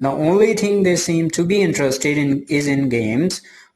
The only thing they seem to be interested in is in games,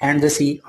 and the sea,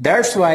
That's why,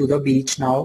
to the beach now,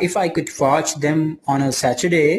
if I could watch them on a Saturday,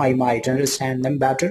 I might understand them better,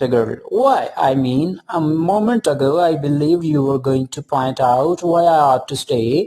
The girl, why, I mean, a moment ago I believed you were going to point out why I ought to stay.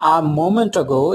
a moment ago,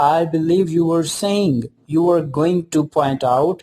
I believe you were saying, you were going to point out,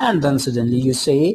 and then suddenly you say,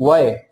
why,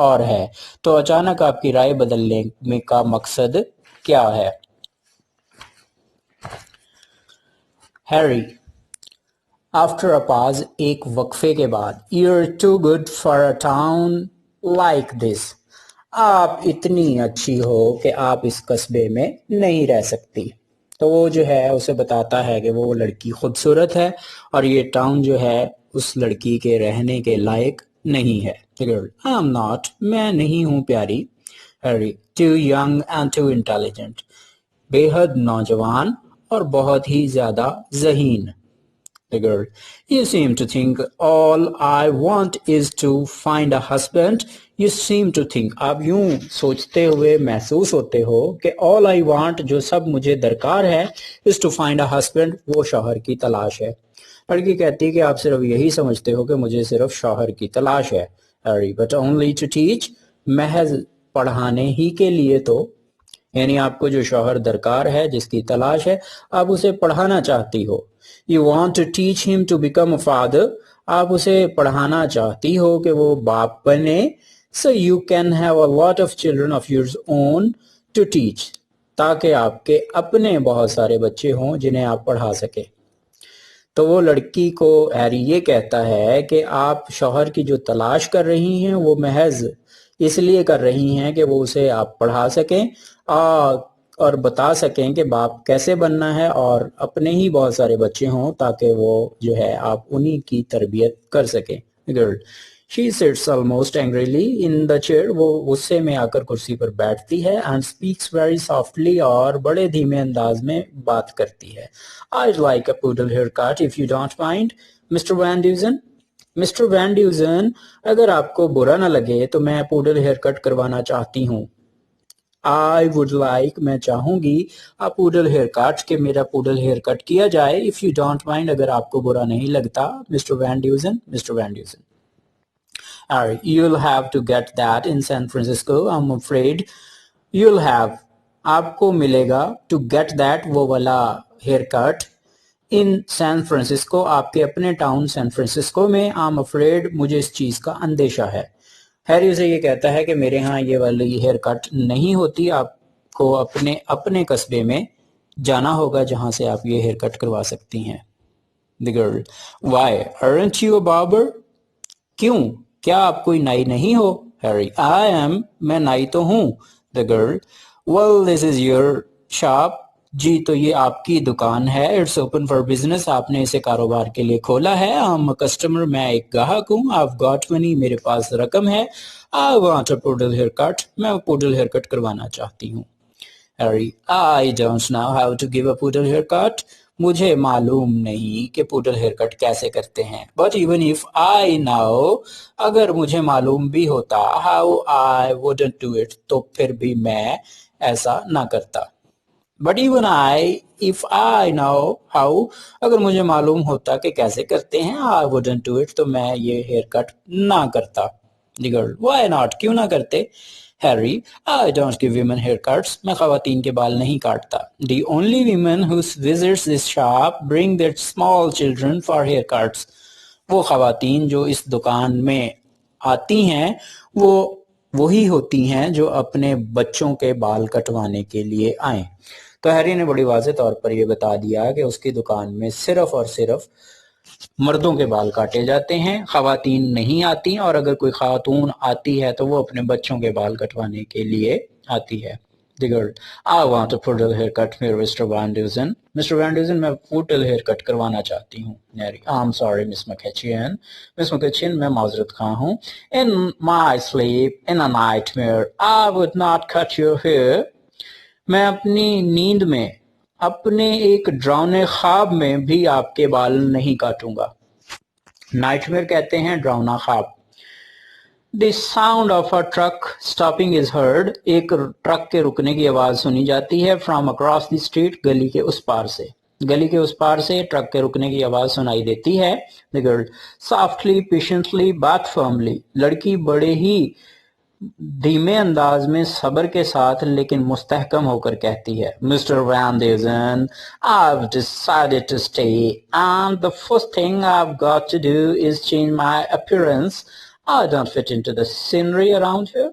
اور ہے. تو اچانک آپ کی رائے بدلنے میں کا مقصد کیا ہے؟ ہیری آفٹر اے پاز، ایک وقفے کے بعد. You're too good for a town like this. آپ اتنی اچھی ہو کہ آپ اس قصبے میں نہیں رہ سکتی. تو وہ جو ہے اسے بتاتا ہے کہ وہ لڑکی خوبصورت ہے اور یہ ٹاؤن جو ہے اس لڑکی کے رہنے کے لائق نہیں ہے. I'm not، میں نہیں ہوں پیاری. Harry too young and too intelligent، بے حد نوجوان اور بہت ہی زیادہ ذہین. The girl, you seem to think all I want is to find a husband. You seem to think، آپ یوں سوچتے ہوئے محسوس ہوتے ہو کہ all I want، جو سب مجھے درکار ہے، is to find a husband، وہ شوہر کی تلاش ہے. لڑکی کہتی ہے کہ آپ صرف یہی سمجھتے ہو کہ مجھے صرف شوہر کی تلاش ہے. But only to teach، محض پڑھانے ہی کے لیے تو. یعنی آپ کو جو شوہر درکار ہے، جس کی تلاش ہے، آپ اسے پڑھانا چاہتی ہو. You want to teach him to become a father، آپ اسے پڑھانا چاہتی ہو کہ وہ باپ بنے. So you can have a lot of children of your own to teach، تاکہ آپ کے اپنے بہت سارے بچے ہوں جنہیں آپ پڑھا سکیں. تو وہ لڑکی کو ہیری یہ کہتا ہے کہ آپ شوہر کی جو تلاش کر رہی ہیں وہ محض اس لیے کر رہی ہیں کہ وہ اسے آپ پڑھا سکیں اور بتا سکیں کہ باپ کیسے بننا ہے اور اپنے ہی بہت سارے بچے ہوں تاکہ وہ جو ہے آپ انہی کی تربیت کر سکیں. Girl she sits almost angrily in the chair، وہ غصے میں آ کر کرسی پر بیٹھتی ہے. and speaks very softly، اور بڑے دھیمے انداز میں بات کرتی ہے. I'd like a poodle haircut if you don't mind Mr. Van Dusen. Mr Van Dusen, اگر آپ کو برا نہ لگے تو میں پوڈل ہیئر کٹ کروانا چاہتی ہوں. I would like، میں چاہوں گی، آپ پوڈل ہیئر کٹ، کہ میرا پوڈل ہیئر کٹ کیا جائے. if you don't mind، اگر آپ کو برا نہیں لگتا Mr Van Dusen. Mr Van Dusen you'll have to get that in San Francisco. I'm afraid you'll have، آپ کو ملے گا to get that، وہ والا haircut in San Francisco، آپ کے اپنے ٹاؤن سین فرانسسکو میں. I'm afraid، مجھے اس چیز کا اندیشہ ہے. ہیری اسے یہ کہتا ہے کہ میرے ہاں یہ والی ہیئر کٹ نہیں ہوتی، آپ کو اپنے قصبے میں جانا ہوگا جہاں سے آپ یہ ہیئر کٹ کروا سکتی ہیں. The girl, why aren't you a barber؟ کیوں، کیا آپ کوئی نائی نہیں ہو؟ ہیری I am، میں نائی تو ہوں. The girl, well this is your shop، جی تو یہ آپ کی دکان ہے. It's open for business، آپ نے اسے کاروبار کے لیے کھولا ہے. I'm a customer، میں ایک گاہک ہوں. I've got money، میرے پاس رقم ہے. I want a poodle haircut، میں poodle haircut کروانا چاہتی ہوں. Harry, I don't know how to give a poodle haircut، مجھے معلوم نہیں کہ poodle haircut کیسے کرتے ہیں. But even if I know، اگر مجھے معلوم بھی ہوتا how I wouldn't do it، تو پھر بھی میں ایسا نہ کرتا. But even if I know how، اگر مجھے معلوم ہوتا کہ کیسے کرتے ہیں I wouldn't do it، تو میں یہ ہیئر کٹ نہ کرتا. The girl, why not، کیوں نہ کرتے؟ Harry, I don't give women haircuts، میں خواتین کے بال نہیں کاٹتا. The only women who visits this shop bring their small children for haircuts، وہ خواتین جو اس دکان میں آتی ہیں وہ وہی ہوتی ہیں جو اپنے بچوں کے بال کٹوانے کے لیے آئیں. تو ہیری نے بڑی واضح طور پر یہ بتا دیا کہ اس کی دکان میں صرف اور صرف مردوں کے بال کاٹے جاتے ہیں، خواتین نہیں آتی، اور اگر کوئی خاتون آتی ہے تو وہ اپنے بچوں کے بال کٹوانے کے لیے آتی ہے. The girl, I want a poodle haircut here Mr. Van Dusen، Mr. Van Dusen، میں poodle haircut کروانا چاہتی ہوں. I'm sorry Miss McCutcheon، Miss McCutcheon، میں معذرت خواہ ہوں. In my sleep in a nightmare I would not cut your hair، میں اپنی نیند میں اپنے ایک ڈراؤنے خواب میں بھی آپ کے بال نہیں کاٹوں گا. نائٹمیئر کہتے ہیں ڈراؤنا خواب. The sound of a truck stopping is heard، ایک ٹرک کے رکنے کی آواز سنی جاتی ہے. From across the street، گلی کے اس پار سے. گلی کے اس پار سے ٹرک کے رکنے کی آواز سنائی دیتی ہے. The girl, softly patiently but firmly، لڑکی بڑے ہی دھیمے انداز میں صبر کے ساتھ لیکن مستحکم ہو کر کہتی ہے. Mr. Van Dusen، I've decided to stay and the first thing I've got to do is change my appearance. I don't fit into the scenery around here.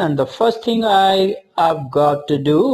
And the first thing I've got to do,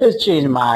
is change my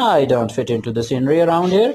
I don't fit into the scenery around here.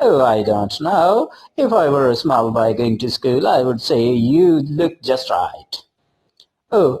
Oh, I don't know. If I were a small boy going to school, I would say you look just right. Oh,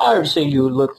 I would say you look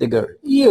The girl, you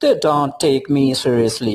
They don't take me seriously.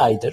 Either,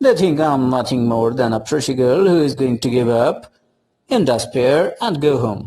They think I'm nothing more than a pretty girl who is going to give up in despair and go home.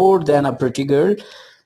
more than a pretty girl.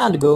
and go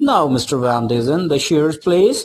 Now, Mr. Van Dusen, the shears, please.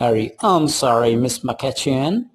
Harry, I'm sorry, Miss McCutcheon.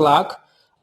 clerk,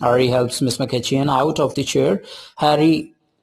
Harry helps Miss McCutcheon out of the chair. Harry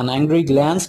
an angry glance.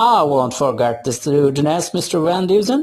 I won't forget this rudeness, Mr. Van Dusen.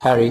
Harry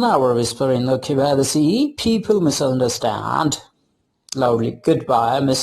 never whisper in the sea, people misunderstand. Loudly, goodbye, miss.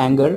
anger.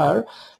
her.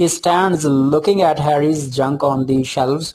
He stands looking at Harry's junk on the shelves.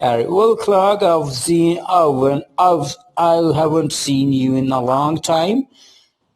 Harry, well, Clark, I haven't seen you in a long time.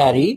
Harry.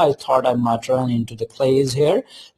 I thought I might run into the Clays here.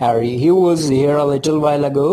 Harry, he was here a little while ago.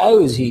how is he?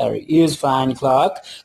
Harry, he is fine, Clark.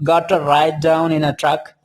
Got a ride down in a truck.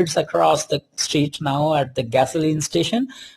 It's across the street now at the gasoline station.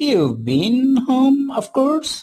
you've been home, of course.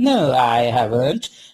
no, I haven't.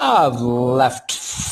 I've left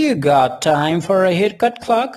you got time for a haircut, Clark?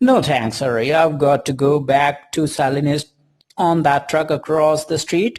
no thanks, Harry. I've got to go back to Salinas on that truck across the street.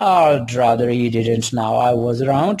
I'd rather he didn't now I was around.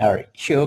Harry, sure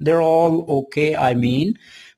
They're all okay, I mean.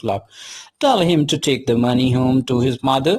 Clark, tell him to take the money home to his mother.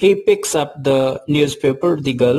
He picks up the newspaper, The Gull.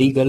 The Gull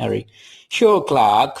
Harry, sure Clark,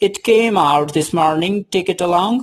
It came out this morning, take it along.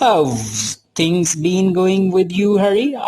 How's things been going with you, Harry?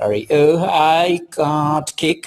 Harry, oh, I can't kick.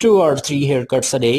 2 or 3 haircuts a day.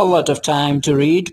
A lot of time to read.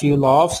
few laughs.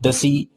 The sea,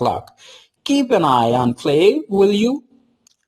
Clark, keep an eye on Clay, will you?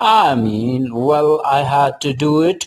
I mean, well, I had to do it.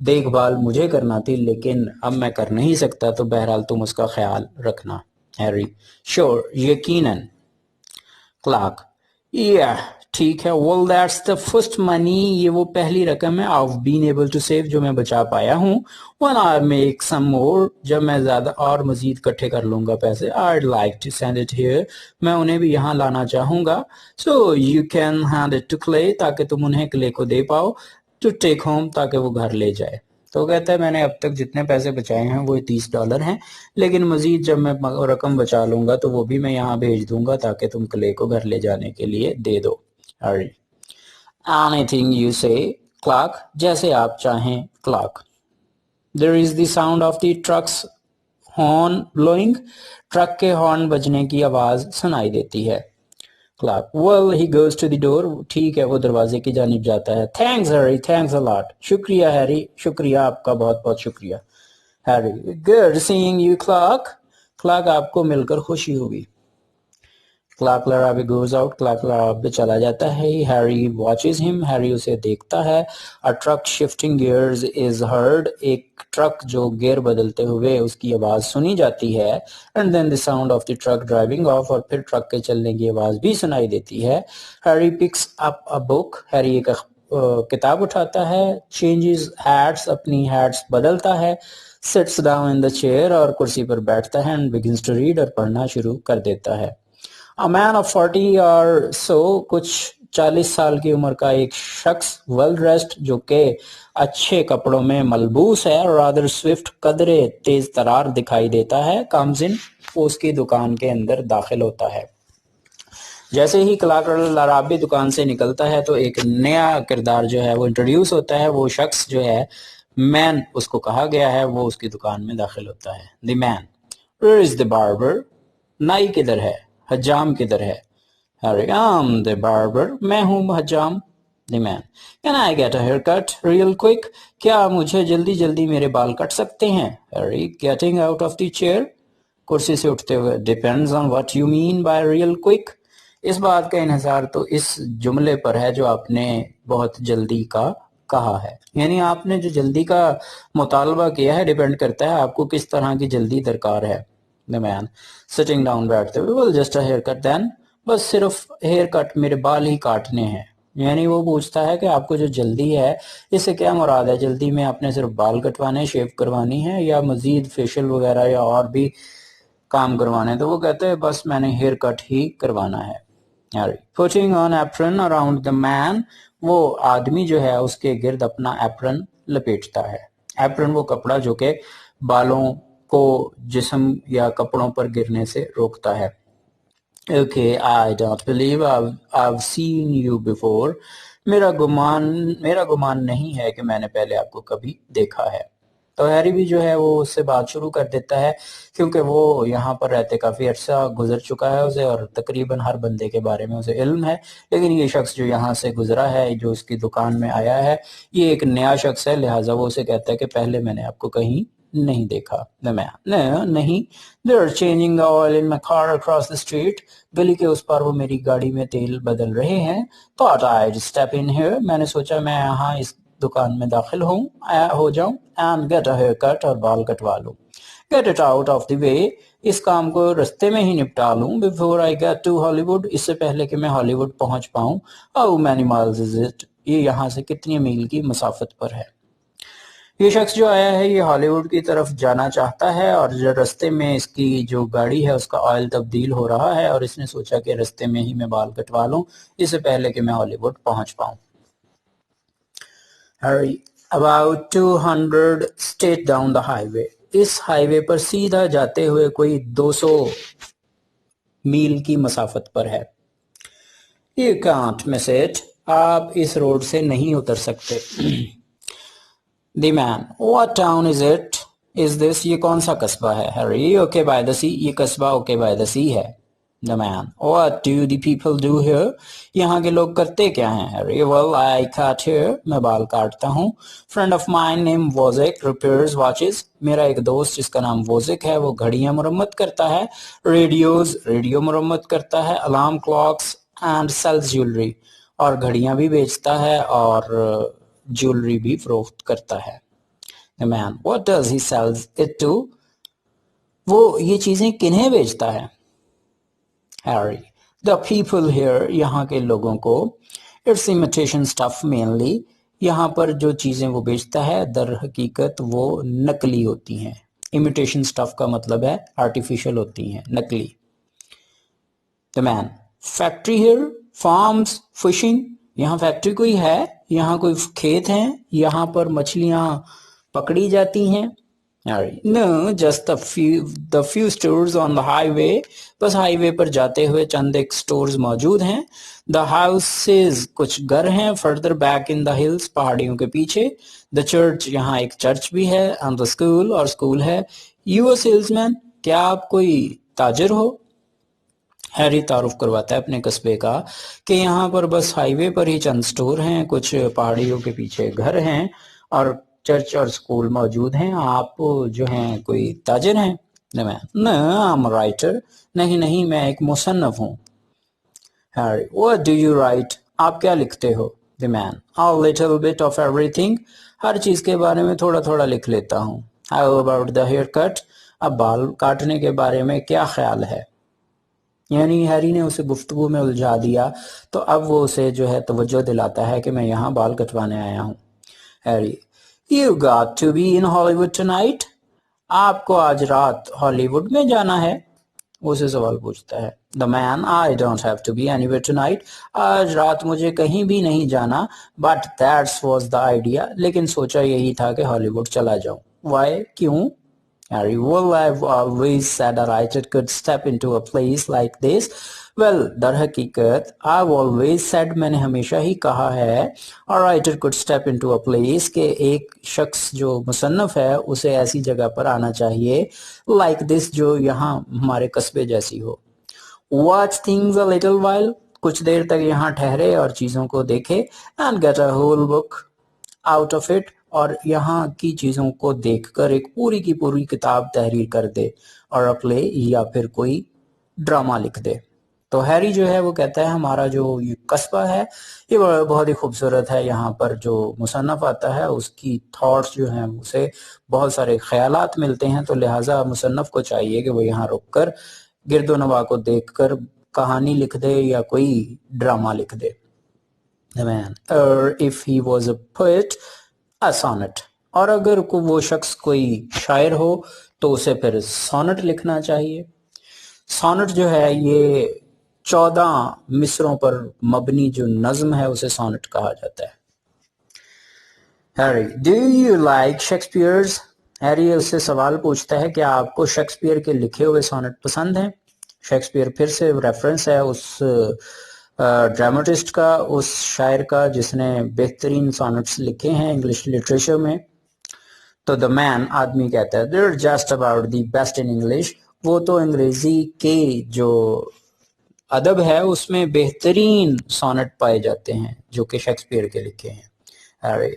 دیکھ بھال مجھے کرنا تھی لیکن اب میں کر نہیں سکتا تو بہرحال تم اس کا خیال رکھنا. ہیری شور یقیناً. کلارک yeah ٹھیک ہے. well that's the first money یہ وہ پہلی رقم ہے I've been able to save جو میں بچا پایا ہوں. when I make some more جب میں زیادہ اور مزید کٹھے کر لوں گا پیسے I'd like to send it here میں انہیں بھی یہاں لانا چاہوں گا. so you can hand it to Clay تاکہ تم انہیں کلے کو دے پاؤ to take home تاکہ وہ گھر لے جائے. تو کہتا ہے میں نے اب تک جتنے پیسے بچائے ہیں وہ $30 ہیں لیکن مزید جب میں رقم بچا لوں گا تو وہ بھی میں یہاں بھیج دوں گا تاکہ تم کلے کو گھر لے جانے کے لیے دے دو. Harry anything you say Clark جیسے آپ چاہیں Clark. there is the sound of the truck's horn blowing truck کے ہارن بجنے کی آواز سنائی دیتی ہے. Clark well he goes to the door ٹھیک ہے وہ دروازے کی جانب جاتا ہے. thanks Harry thanks a lot شکریہ ہیری شکریہ آپ کا بہت بہت شکریہ. Harry good seeing you Clark Clark آپ کو مل کر خوشی ہوئی. Clark Larrabee goes out Clark Larrabee چلا جاتا ہے. ہیری watches him ہیری اسے دیکھتا ہے. a truck shifting gears is heard ایک ٹرک جو گیئر بدلتے ہوئے اس کی آواز سنی جاتی ہے. and then the sound of the truck driving off اور پھر ٹرک کے چلنے کی آواز بھی سنائی دیتی ہے. Harry picks up a book Harry ایک کتاب اٹھاتا ہے. changes hats اپنی hats بدلتا ہے. sits down in the chair اور کرسی پر بیٹھتا ہے. and begins to read اور پڑھنا شروع کر دیتا ہے. A man of 40 or so کچھ 40 سال کی عمر کا ایک شخص well dressed جو کہ اچھے کپڑوں میں ملبوس ہے rather swift قدرے تیز ترار دکھائی دیتا ہے comes in وہ اس کی دکان کے اندر داخل ہوتا ہے. جیسے ہی کلارک لرابے دکان سے نکلتا ہے تو ایک نیا کردار جو ہے وہ انٹروڈیوس ہوتا ہے. وہ شخص جو ہے مین اس کو کہا گیا ہے وہ اس کی دکان میں داخل ہوتا ہے. The man where is the barber نائی کدھر ہے حجام کدھر ہے. Harry I'm the barber میں ہوں حجام. The man can I get a haircut real quick کیا مجھے جلدی جلدی میرے بال کٹ سکتے ہیں. Harry getting out of the chair کرسی سے اٹھتے ہوئے depends on what you mean by real quick اس بات کا انحصار تو اس جملے پر ہے جو آپ نے بہت جلدی کا کہا ہے. یعنی آپ نے جو جلدی کا مطالبہ کیا ہے ڈیپینڈ کرتا ہے آپ کو کس طرح کی جلدی درکار ہے. The man sitting down بیٹھتے ہوئے well just a haircut then بس صرف ہیئر کٹ میرے بال ہی کاٹنے ہیں. یعنی وہ پوچھتا ہے کہ آپ کو جو جلدی ہے اس سے کیا مراد ہے. جلدی میں آپ نے صرف بال کٹوانے شیو کروانی ہے یا مزید فیشل وغیرہ یا اور بھی کام کروانے. تو وہ کہتے ہیں بس میں نے ہیئر کٹ ہی کروانا ہے. putting on apron around the man وہ آدمی جو ہے اس کے گرد اپنا ایپرن لپیٹتا ہے. ایپرن وہ کپڑا جو کہ بالوں کو جسم یا کپڑوں پر گرنے سے روکتا ہے. Okay, I don't believe I've seen you before. میرا گمان نہیں ہے کہ میں نے پہلے آپ کو کبھی دیکھا ہے. تو ہیری بھی جو ہے وہ اس سے بات شروع کر دیتا ہے کیونکہ وہ یہاں پر رہتے کافی عرصہ گزر چکا ہے اسے اور تقریباً ہر بندے کے بارے میں اسے علم ہے. لیکن یہ شخص جو یہاں سے گزرا ہے جو اس کی دکان میں آیا ہے یہ ایک نیا شخص ہے لہٰذا وہ اسے کہتا ہے کہ پہلے میں نے آپ کو کہیں نہیں دیکھا. نہیں they're changing the oil in my car across the street گلی کے اس پار وہ میری گاڑی میں تیل بدل رہے ہیں. thought I'd step in here میں نے سوچا میں یہاں اس دکان میں داخل ہو جاؤں and get a haircut اور بال کٹوا لوں. get it out of the way اس کام کو رستے میں ہی نپٹا لوں. before I get to Hollywood اس سے پہلے کہ میں ہالی ووڈ پہنچ پاؤں. how many miles is it یہ یہاں سے کتنی میل کی مسافت پر ہے. یہ شخص جو آیا ہے یہ ہالی ووڈ کی طرف جانا چاہتا ہے اور جو رستے میں اس کی جو گاڑی ہے اس کا آئل تبدیل ہو رہا ہے اور اس نے سوچا کہ رستے میں ہی میں بال کٹوا لوں اس سے پہلے کہ میں ہالی ووڈ پہنچ پاؤں. Hurry about 200 straight down the highway اس ہائی وے پر سیدھا جاتے ہوئے کوئی 200 میل کی مسافت پر ہے. You can't miss it آپ اس روڈ سے نہیں اتر سکتے. The man what town is it is this یہ کون سا قصبہ ہے. Harry okay by the sea یہ قصبہ okay by the sea ہے. The man what do the people do here یہاں کے لوگ کرتے کیا ہیں. Harry well I cut hair میں بال کاٹتا ہوں. Friend of mine named Wozek repairs watches میرا ایک دوست جس کا نام ووزک ہے وہ گھڑیاں مرمت کرتا ہے. ریڈیو مرمت کرتا ہے. Alarm clocks and sells jewelry اور گھڑیاں بھی بیچتا ہے اور جیولری بھی فروخت کرتا ہے. The man, what does he sells it to? وہ یہ چیزیں کنہیں بیچتا ہے؟ Harry, the people here, یہاں کے لوگوں کو. It's imitation stuff mainly. یہاں پر جو چیزیں وہ بیچتا ہے در حقیقت وہ نقلی ہوتی ہیں. Imitation stuff کا مطلب ہے artificial ہوتی ہیں, نقلی. The man, factory here, farms, fishing. یہاں فیکٹری کوئی ہے, یہاں کوئی کھیت ہیں, یہاں پر مچھلیاں پکڑی جاتی ہیں. No, just the few stores on the highway. بس ہائی وے پر جاتے ہوئے چند ایک سٹورز موجود ہیں. The houses, کچھ گھر ہیں. Further back in the hills, پہاڑیوں کے پیچھے. The church, یہاں ایک چرچ بھی ہے. And the school, اور اسکول ہے. You a salesman, کیا آپ کوئی تاجر ہو؟ ہیری تعارف کرواتا ہے اپنے قصبے کا کہ یہاں پر بس ہائی وے پر ہی چند سٹور ہیں, کچھ پہاڑیوں کے پیچھے گھر ہیں, اور چرچ اور سکول موجود ہیں. آپ جو ہیں کوئی تاجر ہیں؟ No, I'm a writer. نہیں, میں ایک مصنف ہوں. Harry, what do you write? آپ کیا لکھتے ہو؟ The man, a little bit of everything. ہر چیز کے بارے میں تھوڑا تھوڑا لکھ لیتا ہوں. How about the haircut? اب بال کاٹنے کے بارے میں کیا خیال ہے؟ یعنی ہیری نے اسے گفتگو میں الجھا دیا, تو اب وہ اسے جو ہے توجہ دلاتا ہے کہ میں یہاں بال کٹوانے آیا ہوں. Harry, You got to be in Hollywood tonight. آپ کو آج رات ہالی ووڈ میں جانا ہے؟ وہ اسے سوال پوچھتا ہے. The man, I don't have to be anywhere tonight. آج رات مجھے کہیں بھی نہیں جانا. But that was the idea. لیکن سوچا یہی تھا کہ ہالی ووڈ چلا جاؤں. Why? کیوں؟ Harry, well, I've always said a writer could step into a place like this. Well, در حقیقت, I've always said, میں نے ہمیشہ ہی کہا ہے, a writer could step into a place, کہ ایک شخص جو مصنف ہے اسے ایسی جگہ پر آنا چاہیے, like this, جو یہاں ہمارے قصبے جیسی ہو. Watch things a little while, کچھ دیر تک یہاں ٹھہرے اور چیزوں کو دیکھے, and get a whole book out of it, اور یہاں کی چیزوں کو دیکھ کر ایک پوری کی پوری کتاب تحریر کر دے, اور پلے یا پھر کوئی ڈرامہ لکھ دے. تو ہیری جو ہے وہ کہتا ہے ہمارا جو یہ قصبہ ہے یہ بہت ہی خوبصورت ہے. یہاں پر جو مصنف آتا ہے اس کی تھاٹس جو ہیں اسے بہت سارے خیالات ملتے ہیں, تو لہٰذا مصنف کو چاہیے کہ وہ یہاں رک کر گرد و نواح کو دیکھ کر کہانی لکھ دے یا کوئی ڈرامہ لکھ دے. If he was a poet, a sonnet. اور اگر وہ شخص کوئی شاعر ہو تو اسے پھر سونٹ لکھنا چاہیے. سونٹ جو ہے یہ 14 مصروں پر مبنی جو نظم ہے اسے سونٹ کہا جاتا ہے. Harry, do you like Shakespeare's? Harry اس سے سوال پوچھتا ہے کہ آپ کو شیکسپیئر کے لکھے ہوئے سونٹ پسند ہیں؟ شیکسپیئر پھر سے ریفرنس ہے اس ڈرامٹسٹ کا, اس شاعر کا جس نے بہترین سونٹس لکھے ہیں انگلش لٹریچر میں. تو the man, آدمی کہتا ہے, they're just about the best in English. وہ تو انگریزی کے جو ادب ہے اس میں بہترین سونٹ پائے جاتے ہیں جو کہ شیکسپیئر کے لکھے ہیں. Harry,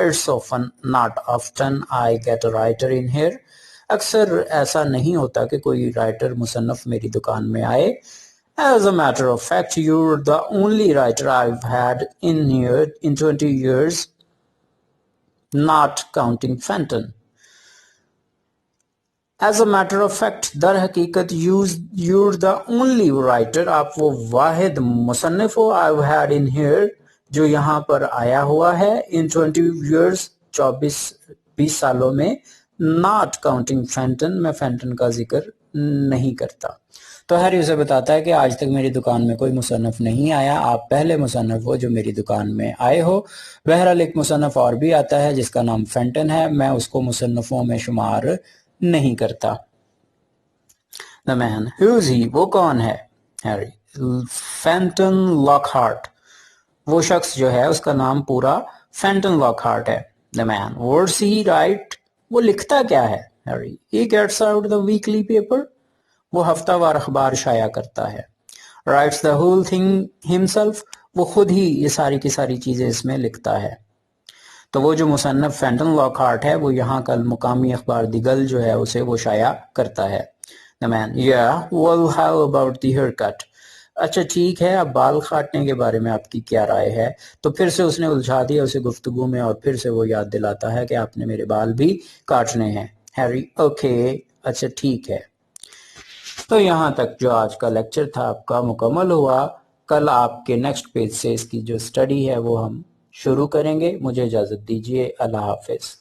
it's often, not often, I get a writer in here. اکثر ایسا نہیں ہوتا کہ کوئی رائٹر مصنف میری دکان میں آئے. As a matter of fact, you're the only writer I've had in here in 20 years, not counting Fenton. As a matter of fact, در حقیقت, you're the only writer, آپ وہ واحد مصنف ہو, I've had in here, جو یہاں پر آیا ہوا ہے, in 20 years, 20 سالوں میں, not counting Fenton, میں فینٹن کا ذکر نہیں کرتا. تو ہیری اسے بتاتا ہے کہ آج تک میری دکان میں کوئی مصنف نہیں آیا, آپ پہلے مصنف ہو جو میری دکان میں آئے ہو. بہرحال ایک مصنف اور بھی آتا ہے جس کا نام فینٹن ہے, میں اس کو مصنفوں میں شمار نہیں کرتا. The man, who's he? وہ کون ہے؟ Harry, Fenton Lockhart. وہ شخص جو ہے اس کا نام پورا فینٹن لاک ہارٹ ہے. The man, what's he write? وہ لکھتا کیا ہے؟ Harry, he gets out the weekly paper. وہ ہفتہ وار اخبار شائع کرتا ہے. Writes the whole thing himself. وہ خود ہی یہ ساری کی ساری چیزیں اس میں لکھتا ہے. تو وہ جو مصنف فینٹن لاک ہارٹ ہے وہ یہاں کا مقامی اخبار دی گل جو ہے اسے وہ شائع کرتا ہے. The man, yeah, well, how about the haircut? اچھا ٹھیک ہے، اب بال کاٹنے کے بارے میں آپ کی کیا رائے ہے؟ تو پھر سے اس نے الجھا دیا اسے گفتگو میں، اور پھر سے وہ یاد دلاتا ہے کہ آپ نے میرے بال بھی کاٹنے ہیں. ہیری اوکے، اچھا ٹھیک ہے. تو یہاں تک جو آج کا لیکچر تھا آپ کا مکمل ہوا. کل آپ کے نیکسٹ پیج سے اس کی جو سٹڈی ہے وہ ہم شروع کریں گے. مجھے اجازت دیجیے، اللہ حافظ.